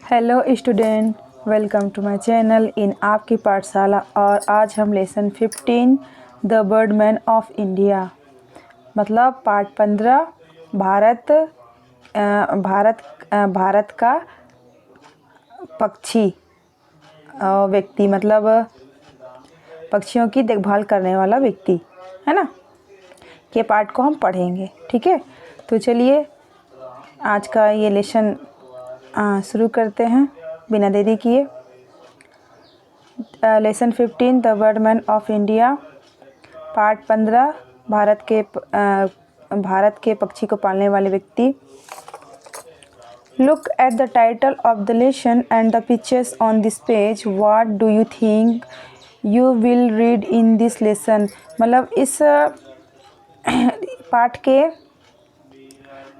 Hello student, welcome to my channel in Aapki Pathshala. और आज हम lesson 15 the birdman of India मतलब पार्ट 15 भारत का पक्षी व्यक्ति मतलब पक्षियों की देखभाल करने वाला व्यक्ति है ना। ये पार्ट को हम पढ़ेंगे, ठीक है। तो चलिए आज का ये लेसन शुरू करते हैं बिना देरी किए। Lesson 15 the birdman of India part 15 Bharat के पक्षी को पालने वाले व्यक्ति। Look at the title of the lesson and the pictures on this page. What do you think you will read in this lesson. मतलब इस पाठ के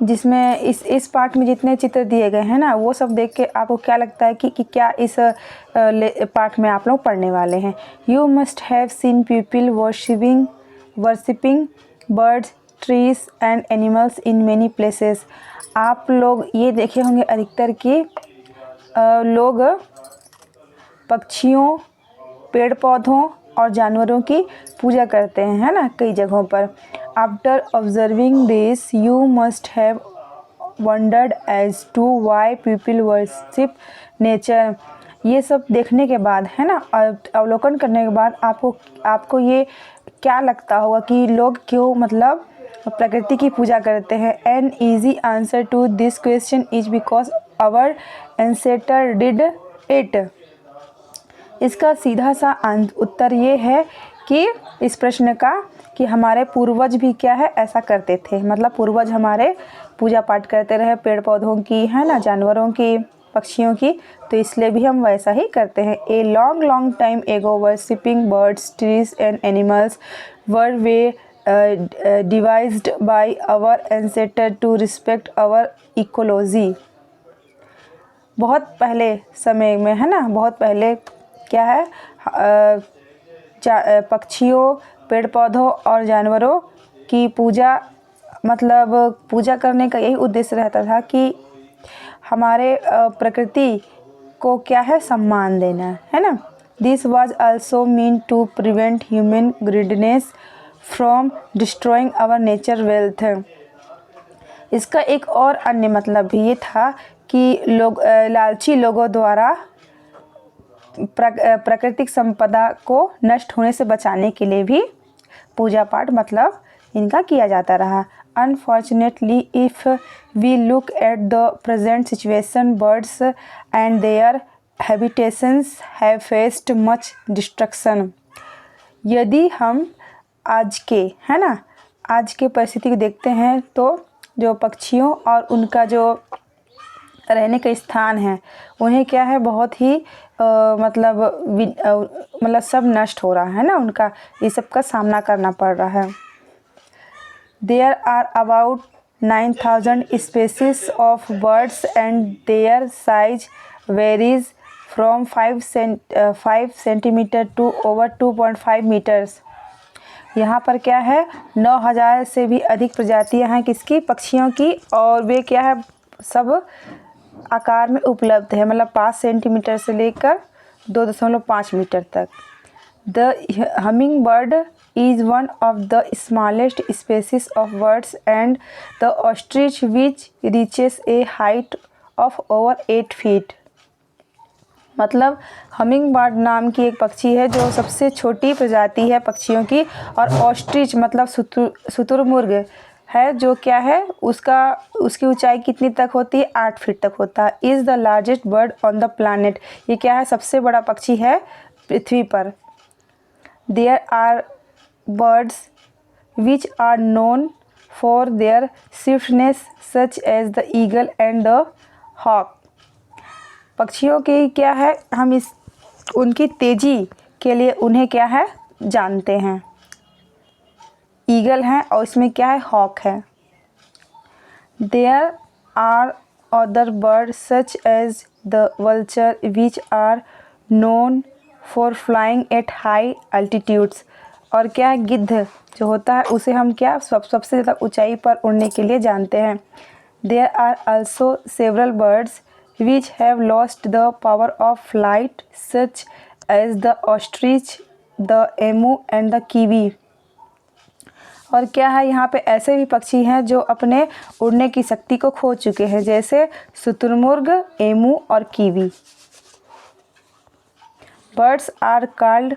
जिसमें इस पाठ में जितने चित्र दिए गए हैं ना, वो सब देख के आपको क्या लगता है कि क्या इस पाठ में आप लोग पढ़ने वाले हैं। You must have seen people worshipping birds, trees and animals in many places. आप लोग ये देखे होंगे अधिकतर कि लोग पक्षियों, पेड़ पौधों और जानवरों की पूजा करते हैं, है ना, कई जगहों पर। After observing this you must have wondered as to why people worship nature. ये सब देखने के बाद, है ना, अवलोकन करने के बाद आपको ये क्या लगता होगा कि लोग क्यों मतलब प्रकृति की पूजा करते हैं। An easy answer to this question is because our ancestor did it. इसका सीधा सा उत्तर ये है कि इस प्रश्न का कि हमारे पूर्वज भी क्या है ऐसा करते थे। मतलब पूर्वज हमारे पूजा पाठ करते रहे पेड़ पौधों की, है ना, जानवरों की, पक्षियों की, तो इसलिए भी हम वैसा ही करते हैं। A long time ago worshipping birds, trees and animals were way devised by our ancestor to respect our ecology. बहुत पहले समय में, है ना, बहुत पहले क्या है, पक्षियों, पेड़ पौधों और जानवरों की पूजा, मतलब पूजा करने का यही उद्देश्य रहता था कि हमारे प्रकृति को क्या है, सम्मान देना, है ना। This was also mean to prevent human greediness from destroying our nature wealth. इसका एक और अन्य मतलब भी ये था कि लालची लोगों द्वारा प्राकृतिक संपदा को नष्ट होने से बचाने के लिए भी पूजा पाठ मतलब इनका किया जाता रहा। Unfortunately if we look at the present situation, birds and their habitations have faced much destruction. यदि हम आज के, है ना, आज के परिस्थिति को देखते हैं तो जो पक्षियों और उनका जो रहने का स्थान है, उन्हें क्या है, बहुत ही मतलब सब नष्ट हो रहा है ना, उनका ये सब का सामना करना पड़ रहा है। There are about 9000 species of birds and their size varies from 5 centimetre to over 2.5 metres. यहाँ पर क्या है, 9000 से भी अधिक प्रजातियाँ हैं किसकी, पक्षियों की, और वे क्या है, सब आकार में उपलब्ध है, मतलब 5 सेंटीमीटर से लेकर 2.5 मीटर तक। The humming bird is one of the smallest species of birds and the ostrich which reaches A height of over 8 feet. मतलब हमिंग बर्ड नाम की एक पक्षी है जो सबसे छोटी प्रजाति है पक्षियों की, और ऑस्ट्रिच मतलब शुतुरमुर्ग है जो क्या है, उसकी ऊंचाई कितनी तक होती है, 8 फीट तक होता है। Is the largest bird on the planet. ये क्या है, सबसे बड़ा पक्षी है पृथ्वी पर। There are birds which are known for their swiftness such as the eagle and the hawk. पक्षियों की क्या है, हम उनकी तेजी के लिए उन्हें क्या है जानते हैं, ईगल है, और इसमें क्या है, हॉक है। There are other bird such as the vulture which are known for flying at high altitudes. और क्या है, गिद्ध जो होता है उसे हम क्या सबसे ज़्यादा ऊंचाई पर उड़ने के लिए जानते हैं। There are also several birds which have lost the power of flight, such as the ostrich, the emu and the kiwi. और क्या है, यहाँ पे ऐसे भी पक्षी हैं जो अपने उड़ने की शक्ति को खो चुके हैं, जैसे शुतुरमुर्ग, एमू और kiwi. Birds are called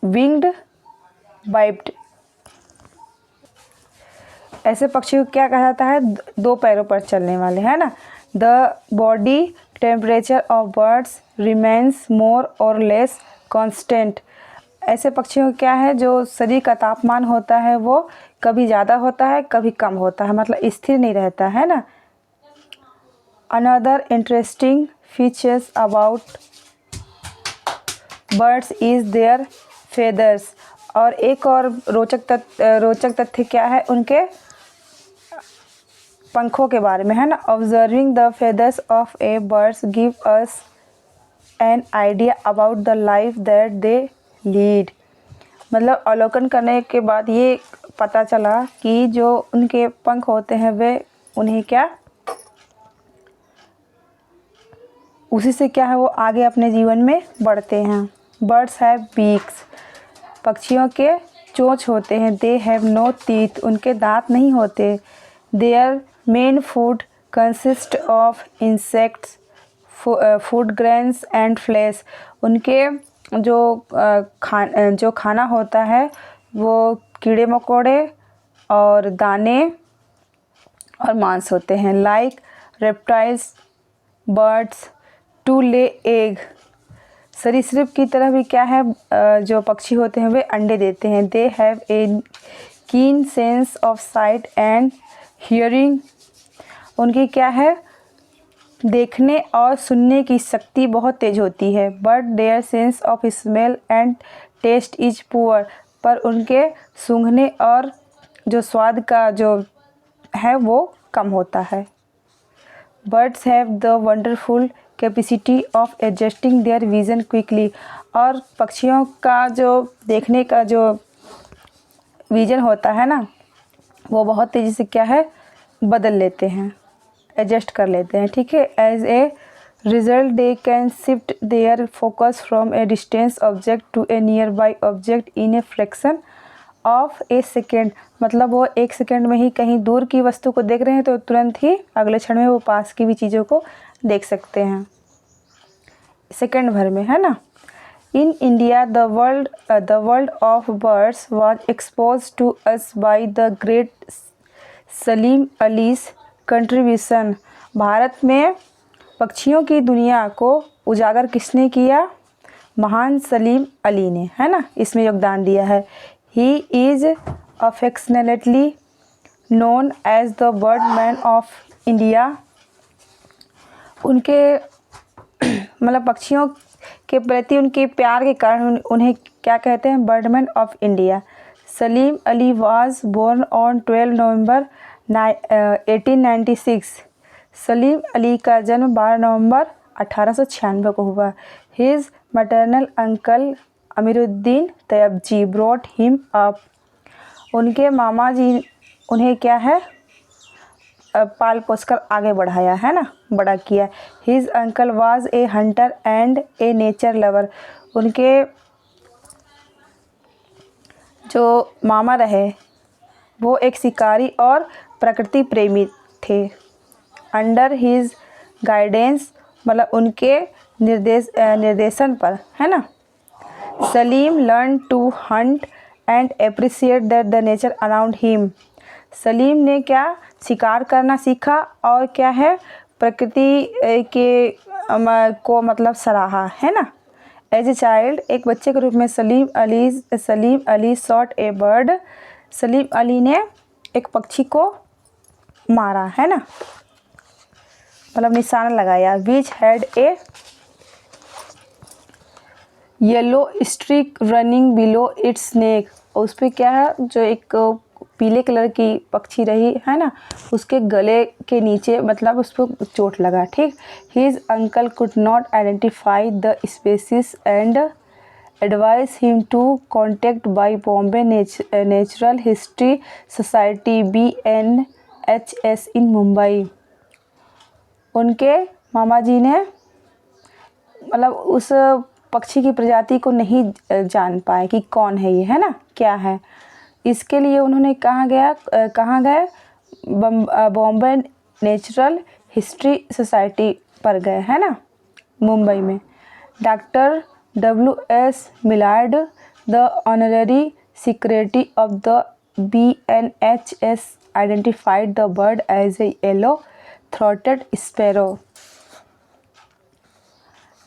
winged biped. ऐसे पक्षी को क्या कहा जाता है, दो पैरों पर चलने वाले, है ना. The body temperature of birds remains more और लेस कॉन्स्टेंट. ऐसे पक्षियों को क्या है, जो शरीर का तापमान होता है वो कभी ज़्यादा होता है कभी कम होता है, मतलब स्थिर नहीं रहता है ना. Another interesting features about birds is their feathers. और एक और रोचक तथ्य क्या है, उनके पंखों के बारे में, है ना. Observing the feathers of A birds give us an idea about the life that they lead. मतलब अवलोकन करने के बाद ये पता चला कि जो उनके पंख होते हैं वे उन्हें क्या, उसी से क्या है वो आगे अपने जीवन में बढ़ते हैं. Birds have beaks. पक्षियों के चोंच होते हैं. They have no teeth. उनके दांत नहीं होते. Their main food consist of insects, food grains and flesh. उनके जो खाना होता है वो कीड़े मकोड़े और दाने और मांस होते हैं. Like reptiles birds too lay egg. सरीसृप की तरह भी क्या है, जो पक्षी होते हैं वे अंडे देते हैं. दे हैव ए कीन sense of site and hearing. उनकी क्या है, देखने और सुनने की शक्ति बहुत तेज होती है. But their sense of smell and taste is poor. पर उनके सूंघने और जो स्वाद का जो है वो कम होता है. Birds have the wonderful capacity of adjusting their vision quickly. और पक्षियों का जो देखने का जो विजन होता है ना, वो बहुत तेज़ी से क्या है बदल लेते हैं, एडजस्ट कर लेते हैं. ठीक है. As a result they can shift their focus from a distance object to a nearby object in a fraction of a second. मतलब वो एक सेकेंड में ही कहीं दूर की वस्तु को देख रहे हैं तो तुरंत ही अगले क्षण में वो पास की भी चीज़ों को देख सकते हैं, सेकेंड भर में, है ना. In India the world of birds was expose to us by the great Salim Ali's contribution. Bharat में पक्षियों की दुनिया को उजागर किसने किया, महान सलीम अली ने, है ना, इसमें योगदान दिया है. He is affectionately known as the bird man of India. उनके मतलब पक्षियों के प्रति उनके प्यार के कारण उन्हें क्या कहते हैं, birdman of India. Salim Ali was born on 12 नवंबर 1896. सलीम अली का जन्म 12 नवंबर 1896 को हुआ. His maternal uncle Amiruddin Tyabji brought him up. उनके मामा जी उन्हें क्या है पाल पोसकर आगे बढ़ाया, है ना, बड़ा किया. His uncle was a Hunter and A nature lover. उनके जो मामा रहे वो एक शिकारी और प्रकृति प्रेमी थे. अंडर हिज गाइडेंस मतलब उनके निर्देशन पर, है ना, Salim learn to hunt and appreciate that the nature around him. Salim ने क्या शिकार करना सीखा और क्या है प्रकृति के को मतलब सराहा, है ना. एज ए चाइल्ड एक बच्चे के रूप में सलीम अली शॉट ए बर्ड. सलीम अली ने एक पक्षी को मारा, है ना, मतलब निशाना लगाया. Which had a yellow streak running below its neck. उस पर क्या है जो एक पीले कलर की पक्षी रही, है ना, उसके गले के नीचे मतलब उस पर चोट लगा. ठीक. His uncle could not identify the species and advise him to contact by Bombay natural history society BNHS in Mumbai. उनके मामा जी ने मतलब उस पक्षी की प्रजाति को नहीं जान पाए कि कौन है ये, है ना, क्या है। इसके लिए उन्होंने कहाँ गए, बॉम्बे नेचुरल हिस्ट्री सोसाइटी पर गए, है ना, मुंबई में। Doctor W.S. Millard, the honorary secretary of the BNHS, identified the bird as a yellow throated sparrow.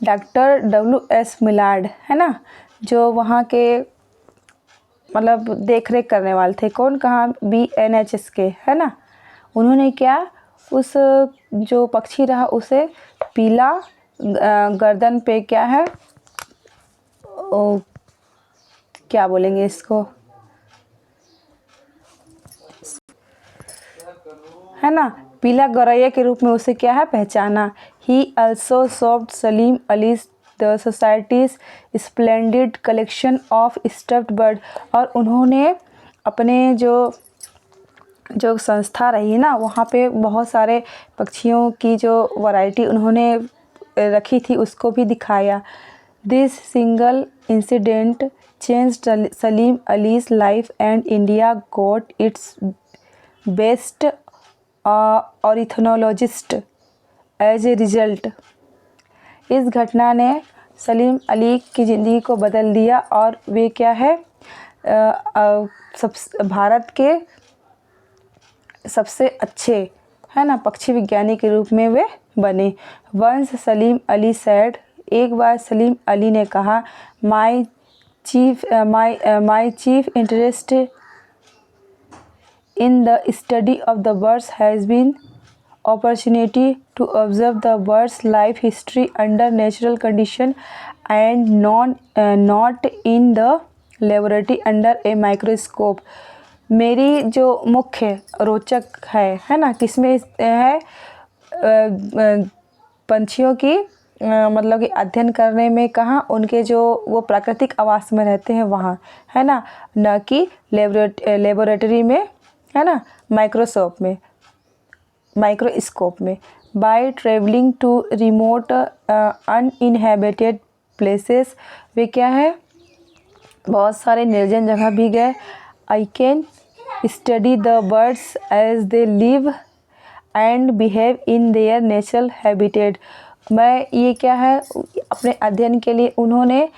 Doctor W.S. Millard, है ना, जो वहाँ के मतलब देख रेख करने वाले थे, कौन, कहाँ, BNHS के, है ना। उन्होंने क्या, उस जो पक्षी रहा उसे पीला गर्दन पे क्या है, क्या बोलेंगे इसको, है ना, पीला गौरैया के रूप में उसे क्या है, पहचाना। He also showed Salim Ali the societies splendid collection of stuffed bird, और उन्होंने अपने जो संस्था रही ना, वहाँ पे बहुत सारे पक्षियों की जो वैरायटी उन्होंने रखी थी उसको भी दिखाया। This single incident changed Salim Ali's life and India got its best ornithologist as a result. इस घटना ने सलीम अली की ज़िंदगी को बदल दिया और वे क्या है, भारत के सबसे अच्छे, है ना, पक्षी विज्ञानी के रूप में वे बने। वंस सलीम अली सैड, एक बार सलीम अली ने कहा, my chief interest in the study of the birds has been opportunity to observe the bird's life history under natural condition and not in the laboratory under a microscope। मेरी जो मुख्य रोचक है ना, किसमें है, पंछियों की मतलब कि अध्ययन करने में, कहाँ, उनके जो वो प्राकृतिक आवास में रहते हैं वहाँ, है ना, न कि लेबोरेटरी में, है ना, माइक्रोस्कोप में। By travelling to remote uninhabited places, वे क्या है, बहुत सारे निर्जन जगह भी गए। I can study the birds as they live and behave in their natural habitat. मैं ये क्या है, अपने अध्ययन के लिए उन्होंने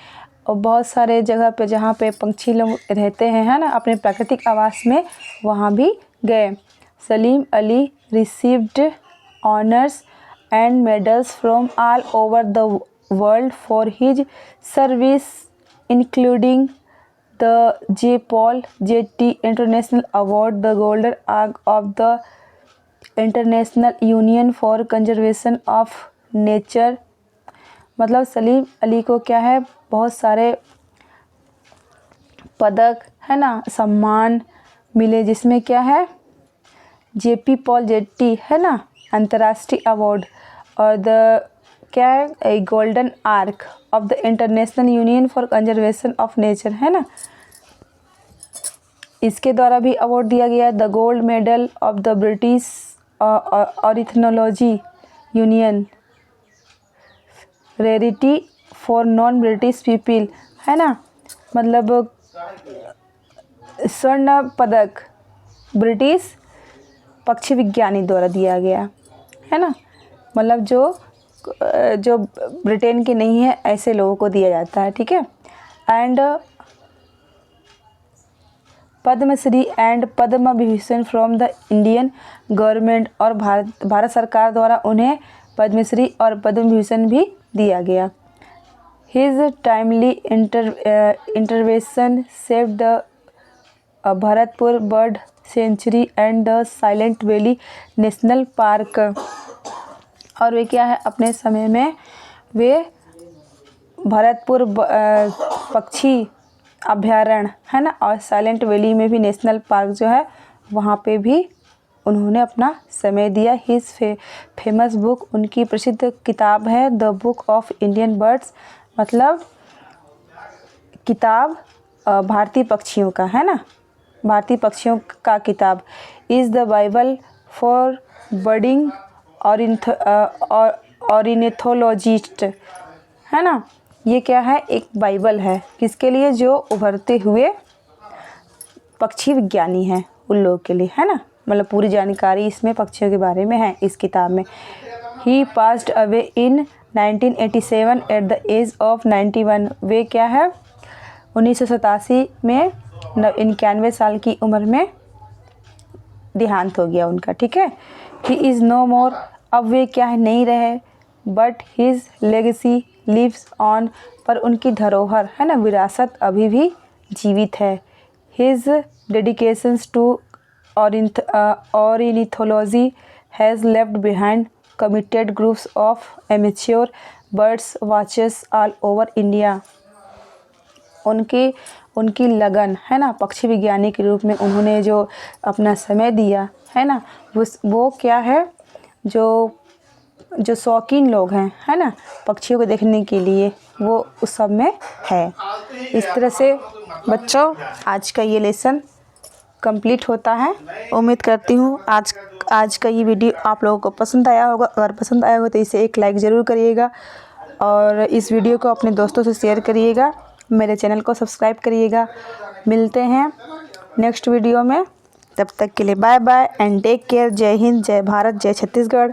बहुत सारे जगह पे जहाँ पे पंछी लोग रहते हैं, है ना, अपने प्राकृतिक आवास में, वहाँ भी गए। Salim Ali received honours and medals from all over the world for his service, including the J. Paul Getty international award, the golden ark of the international union for conservation of nature. मतलब सलीम अली को क्या है, बहुत सारे पदक, है ना, सम्मान मिले, जिसमें क्या है, JP पॉल जेट्टी, है ना, अंतर्राष्ट्रीय अवार्ड, और द क्या है, a golden ark of the international union for conservation of nature, है ना, इसके द्वारा भी अवार्ड दिया गया। The gold medal of the British ornithology union, rarity for non British people, है ना, मतलब स्वर्ण पदक ब्रिटिश पक्षी विज्ञानी द्वारा दिया गया, है ना, मतलब जो ब्रिटेन के नहीं है ऐसे लोगों को दिया जाता है, ठीक है। And Padma Shri and Padma Vibhushan from the Indian government, और भारत सरकार द्वारा उन्हें पद्मश्री और पद्म विभूषण भी दिया गया। His timely intervention saved the Bharatpur bird sanctuary and the silent valley national park, और वे क्या है, अपने समय में वे भरतपुर पक्षी अभयारण्य, है ना, और साइलेंट वैली में भी नेशनल पार्क जो है वहाँ पे भी उन्होंने अपना समय दिया। हिज फेमस बुक, उनकी प्रसिद्ध किताब है the book of Indian birds, मतलब किताब भारतीय पक्षियों का, है ना, भारतीय पक्षियों का किताब। Is the Bible for birding ornithologist, है ना। ये क्या है, एक बाइबल है किसके लिए, जो उभरते हुए पक्षी विज्ञानी हैं उन लोगों के लिए, है ना। मतलब पूरी जानकारी इसमें पक्षियों के बारे में है इस किताब में। He passed away in 1987 at the age of 91। वे क्या है, 1987 में 91 साल की उम्र में देहांत हो गया उनका, ठीक है। ही इज़ नो मोर, अब वे क्या है, नहीं रहे। But his legacy lives on, पर उनकी धरोहर, है ना, विरासत अभी भी जीवित है। His dedications to ornithology has left behind committed groups of amateur birds watchers all over India. उनकी लगन, है ना, पक्षी विज्ञानी के रूप में उन्होंने जो अपना समय दिया, है ना, वो क्या है, जो शौकीन लोग हैं, है ना, पक्षियों को देखने के लिए, वो उस सब में है। इस तरह से बच्चों आज का ये लेसन कंप्लीट होता है। उम्मीद करती हूँ आज का ये वीडियो आप लोगों को पसंद आया होगा। अगर पसंद आया हो तो इसे एक लाइक ज़रूर करिएगा और इस वीडियो को अपने दोस्तों से शेयर करिएगा। मेरे चैनल को सब्सक्राइब करिएगा। मिलते हैं नेक्स्ट वीडियो में, तब तक के लिए bye bye and take care. जय हिंद, जय भारत, जय छत्तीसगढ़।